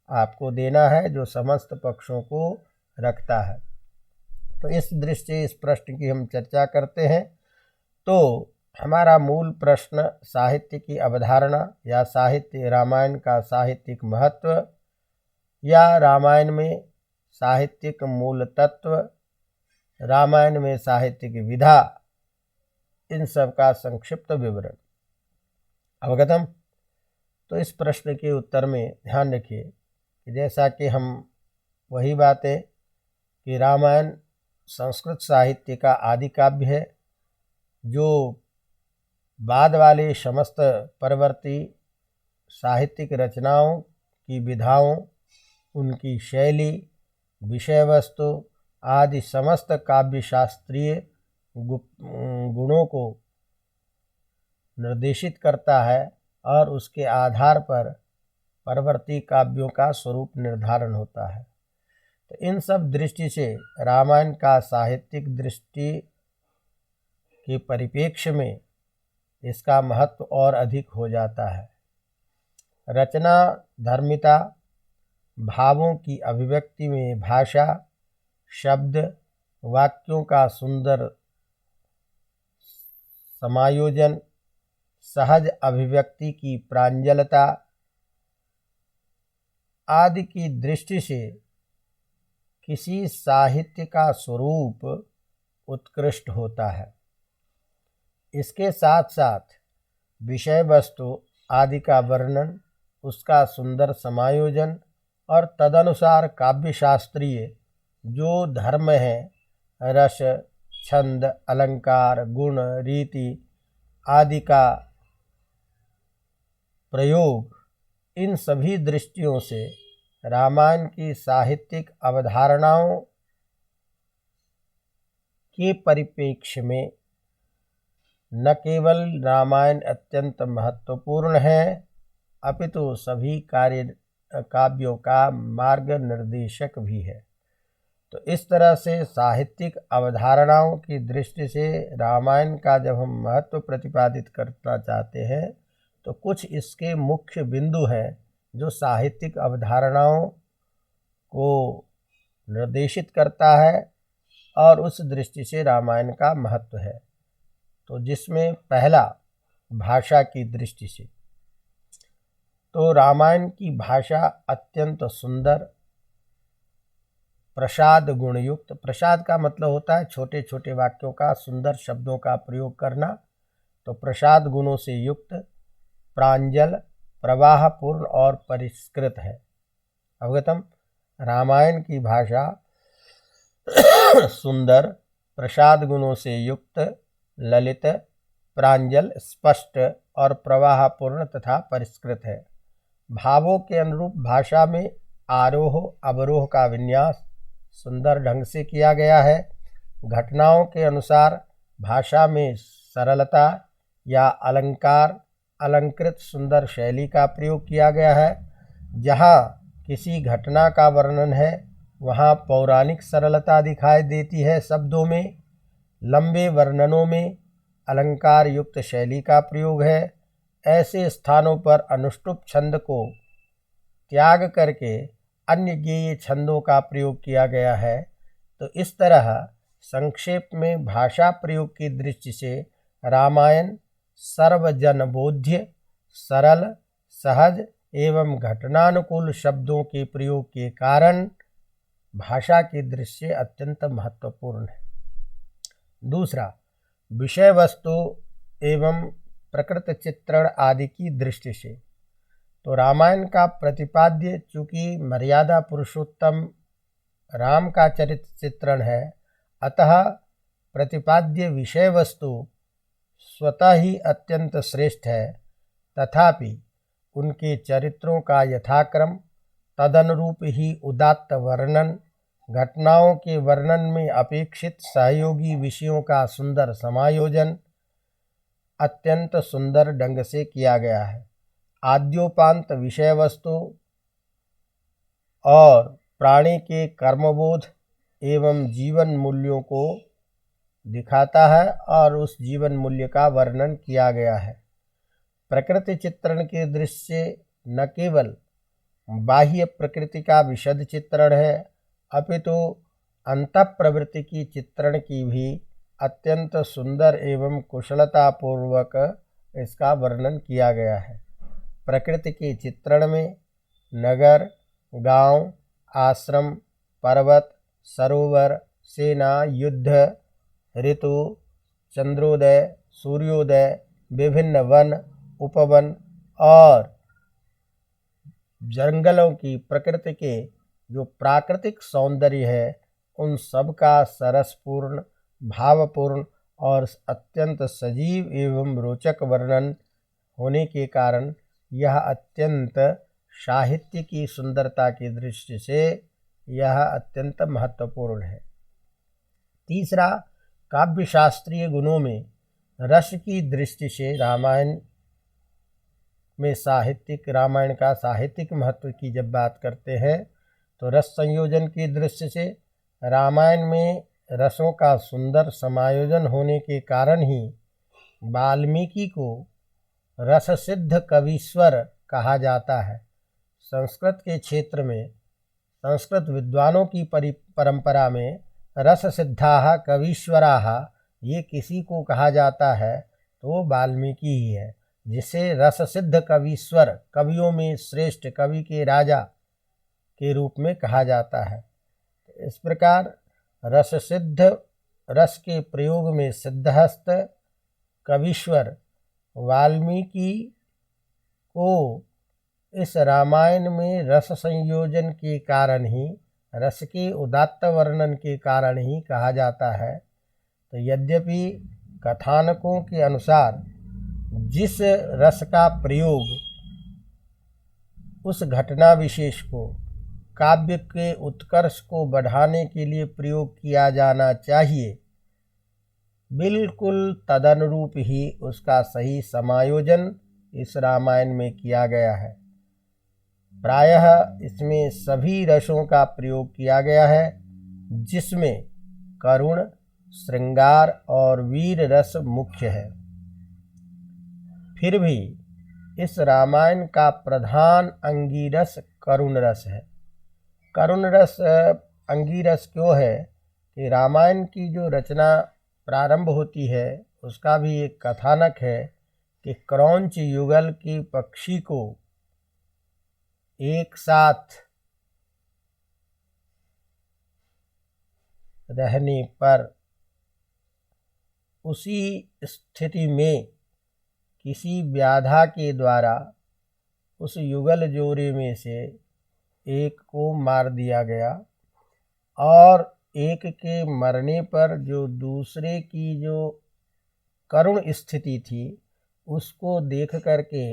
आपको देना है, जो समस्त पक्षों को रखता है। तो इस दृष्टि से इस प्रश्न की हम चर्चा करते हैं। तो हमारा मूल प्रश्न साहित्य की अवधारणा या साहित्य, रामायण का साहित्यिक महत्व या रामायण में साहित्यिक मूल तत्व, रामायण में साहित्यिक विधा, इन सब का संक्षिप्त विवरण अवगतम। तो इस प्रश्न के उत्तर में ध्यान रखिए कि जैसा कि हम वही बातें कि रामायण संस्कृत साहित्य का आदि काव्य है, जो बाद वाले समस्त परवर्ती साहित्यिक रचनाओं की विधाओं, उनकी शैली, विषय वस्तु आदि समस्त काव्य शास्त्रीय गुणों को निर्देशित करता है और उसके आधार पर परवर्ती काव्यों का स्वरूप निर्धारण होता है। तो इन सब दृष्टि से रामायण का साहित्यिक दृष्टि के परिप्रेक्ष्य में इसका महत्व और अधिक हो जाता है। रचना धर्मिता, भावों की अभिव्यक्ति में भाषा, शब्द, वाक्यों का सुंदर समायोजन, सहज अभिव्यक्ति की प्रांजलता आदि की दृष्टि से किसी साहित्य का स्वरूप उत्कृष्ट होता है। इसके साथ साथ विषय वस्तु आदि का वर्णन, उसका सुंदर समायोजन और तदनुसार काव्य शास्त्रीय जो धर्म है, रस, छंद, अलंकार, गुण, रीति आदि का प्रयोग, इन सभी दृष्टियों से रामायण की साहित्यिक अवधारणाओं के परिप्रेक्ष्य में न केवल रामायण अत्यंत महत्वपूर्ण है, अपितु सभी काव्यों का मार्ग निर्देशक भी है। तो इस तरह से साहित्यिक अवधारणाओं की दृष्टि से रामायण का जब हम महत्व प्रतिपादित करना चाहते हैं तो कुछ इसके मुख्य बिंदु हैं जो साहित्यिक अवधारणाओं को निर्देशित करता है और उस दृष्टि से रामायण का महत्व है। तो जिसमें पहला भाषा की दृष्टि से, तो रामायण की भाषा अत्यंत सुंदर, प्रसाद गुणयुक्त। प्रसाद का मतलब होता है छोटे छोटे वाक्यों का सुंदर शब्दों का प्रयोग करना। तो प्रसाद गुणों से युक्त, प्रांजल, प्रवाहपूर्ण और परिष्कृत है। अवगतम। रामायण की भाषा सुंदर, प्रसाद गुणों से युक्त, ललित, प्रांजल, स्पष्ट और प्रवाहपूर्ण तथा परिष्कृत है। भावों के अनुरूप भाषा में आरोह अवरोह का विन्यास सुंदर ढंग से किया गया है। घटनाओं के अनुसार भाषा में सरलता या अलंकार, अलंकृत सुंदर शैली का प्रयोग किया गया है। जहाँ किसी घटना का वर्णन है, वहाँ पौराणिक सरलता दिखाई देती है शब्दों में। लंबे वर्णनों में अलंकार युक्त शैली का प्रयोग है। ऐसे स्थानों पर अनुष्टुप छंद को त्याग करके अन्य गेय छंदों का प्रयोग किया गया है। तो इस तरह संक्षेप में भाषा प्रयोग की दृष्टि से रामायण सर्वजनबोध्य, सरल, सहज एवं घटनानुकूल शब्दों के प्रयोग के कारण भाषा की दृष्टि से अत्यंत महत्वपूर्ण है। दूसरा, विषय वस्तु एवं प्रकृत चित्रण आदि की दृष्टि से तो रामायण का प्रतिपाद्य चूँकि मर्यादा पुरुषोत्तम राम का चरित्र चित्रण है, अतः प्रतिपाद्य विषय वस्तु स्वतः ही अत्यंत श्रेष्ठ है। तथापि उनके चरित्रों का यथाक्रम तदनुरूप ही उदात्त वर्णन, घटनाओं के वर्णन में अपेक्षित सहयोगी विषयों का सुंदर समायोजन अत्यंत सुंदर ढंग से किया गया है। आद्योपांत विषय वस्तु और प्राणी के कर्मबोध एवं जीवन मूल्यों को दिखाता है और उस जीवन मूल्य का वर्णन किया गया है। प्रकृति चित्रण के दृश्य से न केवल बाह्य प्रकृति का विशद चित्रण है, अपितु अंतः प्रवृत्ति की चित्रण की भी अत्यंत सुंदर एवं कुशलतापूर्वक इसका वर्णन किया गया है। प्रकृति के चित्रण में नगर, गांव, आश्रम, पर्वत, सरोवर, सेना, युद्ध, ऋतु, चंद्रोदय, सूर्योदय, विभिन्न वन, उपवन और जंगलों की प्रकृति के जो प्राकृतिक सौंदर्य है, उन सब का सरसपूर्ण, भावपूर्ण और अत्यंत सजीव एवं रोचक वर्णन होने के कारण यह अत्यंत साहित्य की सुंदरता की दृष्टि से यह अत्यंत महत्वपूर्ण है। तीसरा, काव्यशास्त्रीय गुणों में रस की दृष्टि से रामायण का साहित्यिक महत्व की जब बात करते हैं तो रस संयोजन की दृष्टि से रामायण में रसों का सुंदर समायोजन होने के कारण ही वाल्मीकि को रस सिद्ध कवीश्वर कहा जाता है। संस्कृत के क्षेत्र में संस्कृत विद्वानों की परंपरा में रस सिद्धाः कवीश्वराः ये किसी को कहा जाता है तो वाल्मीकि ही है, जिसे रस सिद्ध कवीश्वर, कवियों में श्रेष्ठ, कवि के राजा के रूप में कहा जाता है। इस प्रकार रस सिद्ध, रस के प्रयोग में सिद्धहस्त कवीश्वर वाल्मीकि को इस रामायण में रस संयोजन के कारण ही, रस के उदात्त वर्णन के कारण ही कहा जाता है। तो यद्यपि कथानकों के अनुसार जिस रस का प्रयोग उस घटना विशेष को काव्य के उत्कर्ष को बढ़ाने के लिए प्रयोग किया जाना चाहिए, बिल्कुल तदनुरूप ही उसका सही समायोजन इस रामायण में किया गया है। प्रायः इसमें सभी रसों का प्रयोग किया गया है, जिसमें करुण, श्रृंगार और वीर रस मुख्य है। फिर भी इस रामायण का प्रधान अंगीरस करुण रस है। करुण रस अंगीरस क्यों है कि रामायण की जो रचना प्रारंभ होती है उसका भी एक कथानक है कि क्रौंच युगल की पक्षी को एक साथ रहने पर उसी स्थिति में किसी व्याधा के द्वारा उस युगल जोड़े में से एक को मार दिया गया और एक के मरने पर जो दूसरे की जो करुण स्थिति थी उसको देख करके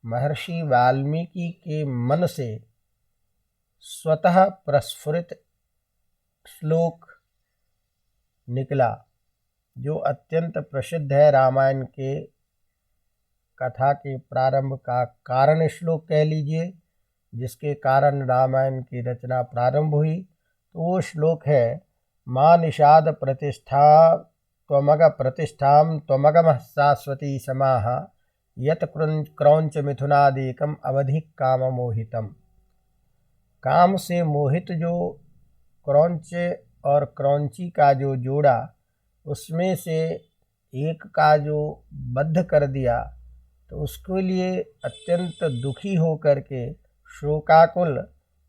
महर्षि वाल्मीकि के मन से स्वतः प्रस्फुरित श्लोक निकला, जो अत्यंत प्रसिद्ध है। रामायण के कथा के प्रारंभ का कारण श्लोक कह लीजिए, जिसके कारण रामायण की रचना प्रारंभ हुई। तो वो श्लोक है, मां निषाद प्रतिष्ठा त्वमग प्रतिष्ठां त्वमगमः शाश्वती समाः यत् क्रौंच मिथुनादेकम अवधि काम मोहितम। काम से मोहित जो क्रौंच और क्रौंची का जो जोड़ा, उसमें से एक का जो बद्ध कर दिया, तो उसके लिए अत्यंत दुखी होकर के शोकाकुल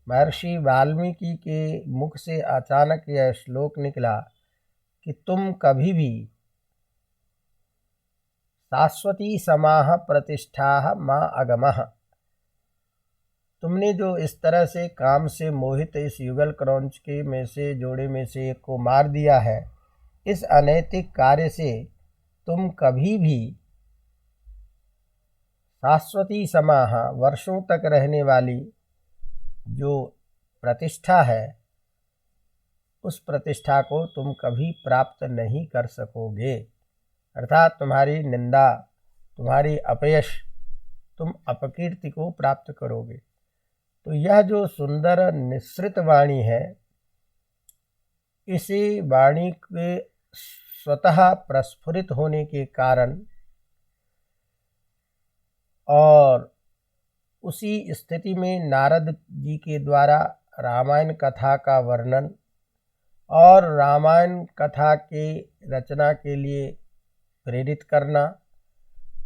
महर्षि वाल्मीकि के मुख से अचानक यह श्लोक निकला कि तुम कभी भी शाश्वती समाह प्रतिष्ठा मां अगमः। तुमने जो इस तरह से काम से मोहित इस युगल क्रौंच के में से जोड़े में से एक को मार दिया है, इस अनैतिक कार्य से तुम कभी भी शाश्वती समाह वर्षों तक रहने वाली जो प्रतिष्ठा है, उस प्रतिष्ठा को तुम कभी प्राप्त नहीं कर सकोगे। अर्थात तुम्हारी निंदा, तुम्हारी अपयश, तुम अपकीर्ति को प्राप्त करोगे। तो यह जो सुंदर निःसृत वाणी है, इसी वाणी के स्वतः प्रस्फुरित होने के कारण और उसी स्थिति में नारद जी के द्वारा रामायण कथा का वर्णन और रामायण कथा के रचना के लिए प्रेरित करना,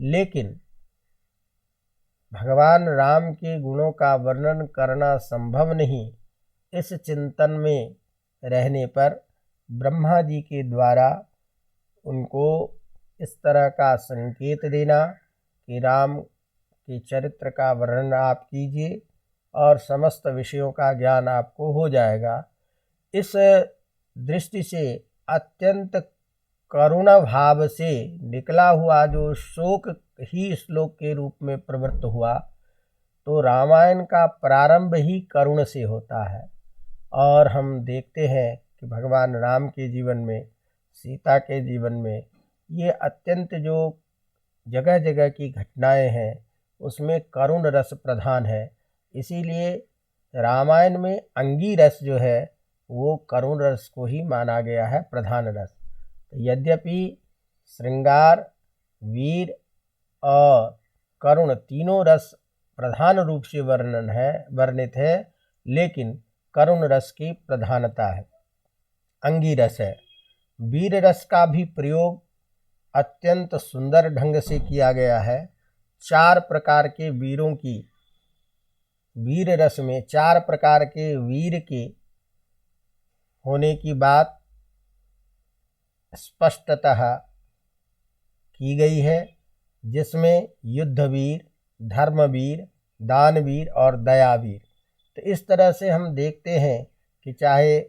लेकिन भगवान राम के गुणों का वर्णन करना संभव नहीं, इस चिंतन में रहने पर ब्रह्मा जी के द्वारा उनको इस तरह का संकेत देना कि राम के चरित्र का वर्णन आप कीजिए और समस्त विषयों का ज्ञान आपको हो जाएगा। इस दृष्टि से अत्यंत करुणा भाव से निकला हुआ जो शोक ही श्लोक के रूप में प्रवृत्त हुआ, तो रामायण का प्रारंभ ही करुण से होता है। और हम देखते हैं कि भगवान राम के जीवन में, सीता के जीवन में ये अत्यंत जो जगह जगह की घटनाएं हैं, उसमें करुण रस प्रधान है। इसीलिए रामायण में अंगी रस जो है वो करुण रस को ही माना गया है प्रधान रस। यद्यपि श्रृंगार, वीर और करुण तीनों रस प्रधान रूप से वर्णित है, लेकिन करुण रस की प्रधानता है, अंगी रस है। वीर रस का भी प्रयोग अत्यंत सुंदर ढंग से किया गया है। 4 प्रकार के वीरों की, वीर रस में 4 प्रकार के वीर के होने की बात स्पष्टतः की गई है, जिसमें युद्धवीर, धर्मवीर, दानवीर और दयावीर। तो इस तरह से हम देखते हैं कि चाहे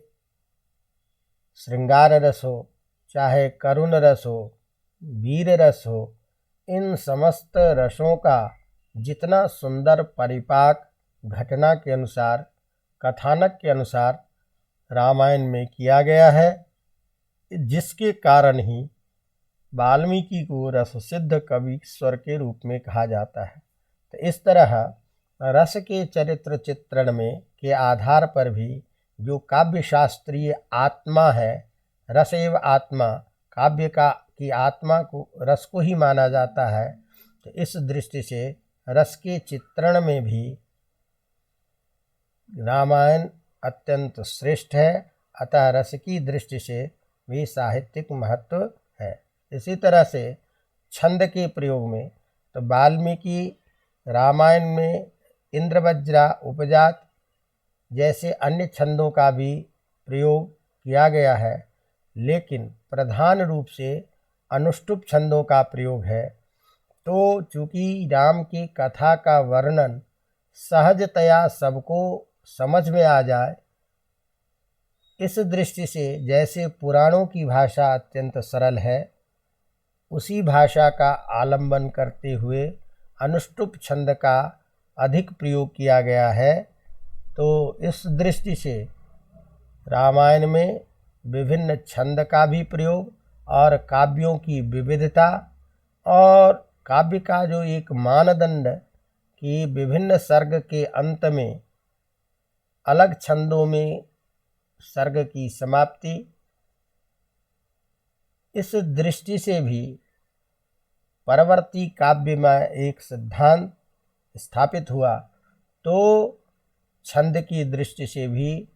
श्रृंगार रस हो, चाहे करुण रस हो, वीर रस हो, इन समस्त रसों का जितना सुंदर परिपाक घटना के अनुसार, कथानक के अनुसार रामायण में किया गया है, जिसके कारण ही वाल्मीकि को रस सिद्ध कवि स्वर के रूप में कहा जाता है। तो इस तरह रस के चरित्र चित्रण में के आधार पर भी जो काव्य शास्त्रीय आत्मा है, रस एव आत्मा, काव्य की आत्मा को, रस को ही माना जाता है। तो इस दृष्टि से रस के चित्रण में भी रामायण अत्यंत श्रेष्ठ है। अतः रस की दृष्टि से भी साहित्यिक महत्व है। इसी तरह से छंद के प्रयोग में तो वाल्मीकि रामायण में इंद्रवज्रा, उपजात जैसे अन्य छंदों का भी प्रयोग किया गया है, लेकिन प्रधान रूप से अनुष्टुप छंदों का प्रयोग है। तो चूँकि राम की कथा का वर्णन सहजतया सबको समझ में आ जाए, इस दृष्टि से जैसे पुराणों की भाषा अत्यंत सरल है, उसी भाषा का आलंबन करते हुए अनुष्टुप छंद का अधिक प्रयोग किया गया है। तो इस दृष्टि से रामायण में विभिन्न छंद का भी प्रयोग और काव्यों की विविधता और काव्य का जो एक मानदंड कि विभिन्न सर्ग के अंत में अलग छंदों में सर्ग की समाप्ति, इस दृष्टि से भी परवर्ती काव्य में एक सिद्धांत स्थापित हुआ, तो छंद की दृष्टि से भी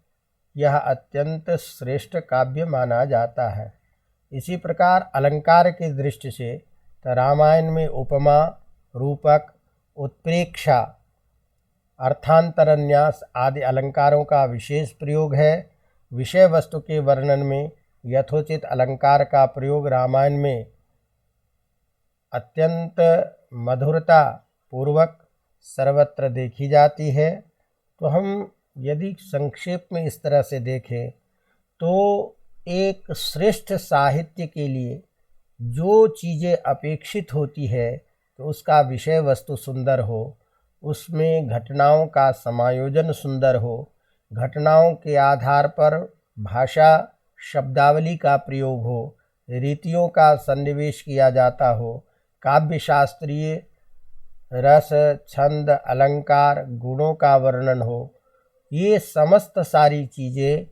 यह अत्यंत श्रेष्ठ काव्य माना जाता है। इसी प्रकार अलंकार की दृष्टि से तो रामायण में उपमा, रूपक, उत्प्रेक्षा, अर्थांतरन्यास आदि अलंकारों का विशेष प्रयोग है। विषय वस्तु के वर्णन में यथोचित अलंकार का प्रयोग रामायण में अत्यंत मधुरता पूर्वक सर्वत्र देखी जाती है। तो हम यदि संक्षेप में इस तरह से देखें तो एक श्रेष्ठ साहित्य के लिए जो चीज़ें अपेक्षित होती है तो उसका विषय वस्तु सुंदर हो, उसमें घटनाओं का समायोजन सुंदर हो, घटनाओं के आधार पर भाषा शब्दावली का प्रयोग हो, रीतियों का सन्निवेश किया जाता हो, काव्य शास्त्रीय रस, छंद, अलंकार, गुणों का वर्णन हो, ये समस्त सारी चीज़ें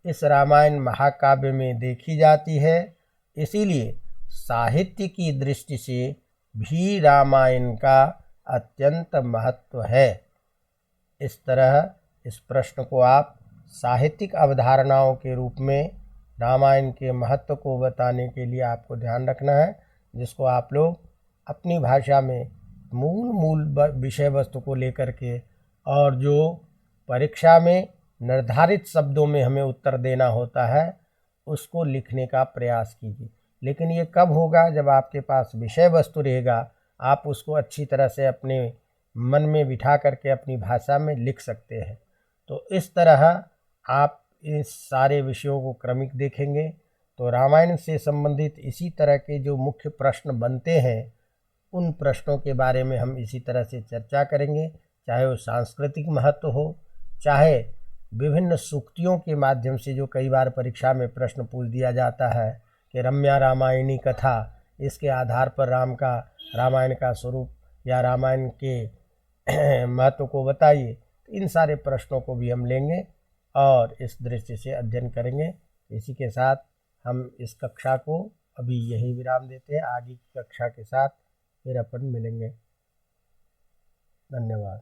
इस रामायण महाकाव्य में देखी जाती है। इसीलिए साहित्य की दृष्टि से भी रामायण का अत्यंत महत्व है। इस तरह इस प्रश्न को आप साहित्यिक अवधारणाओं के रूप में रामायण के महत्व को बताने के लिए आपको ध्यान रखना है, जिसको आप लोग अपनी भाषा में मूल विषय वस्तु को लेकर के और जो परीक्षा में निर्धारित शब्दों में हमें उत्तर देना होता है उसको लिखने का प्रयास कीजिए। लेकिन ये कब होगा? जब आपके पास विषय वस्तु रहेगा, आप उसको अच्छी तरह से अपने मन में बिठा करके अपनी भाषा में लिख सकते हैं। तो इस तरह आप इस सारे विषयों को क्रमिक देखेंगे तो रामायण से संबंधित इसी तरह के जो मुख्य प्रश्न बनते हैं उन प्रश्नों के बारे में हम इसी तरह से चर्चा करेंगे, चाहे वो सांस्कृतिक महत्व हो, चाहे विभिन्न सूक्तियों के माध्यम से जो कई बार परीक्षा में प्रश्न पूछ दिया जाता है कि रम्या रामायणी कथा, इसके आधार पर रामायण का स्वरूप या रामायण के महत्व को बताइए। तो इन सारे प्रश्नों को भी हम लेंगे और इस दृष्टि से अध्ययन करेंगे। इसी के साथ हम इस कक्षा को अभी यही विराम देते हैं। आगे की कक्षा के साथ फिर अपन मिलेंगे। धन्यवाद।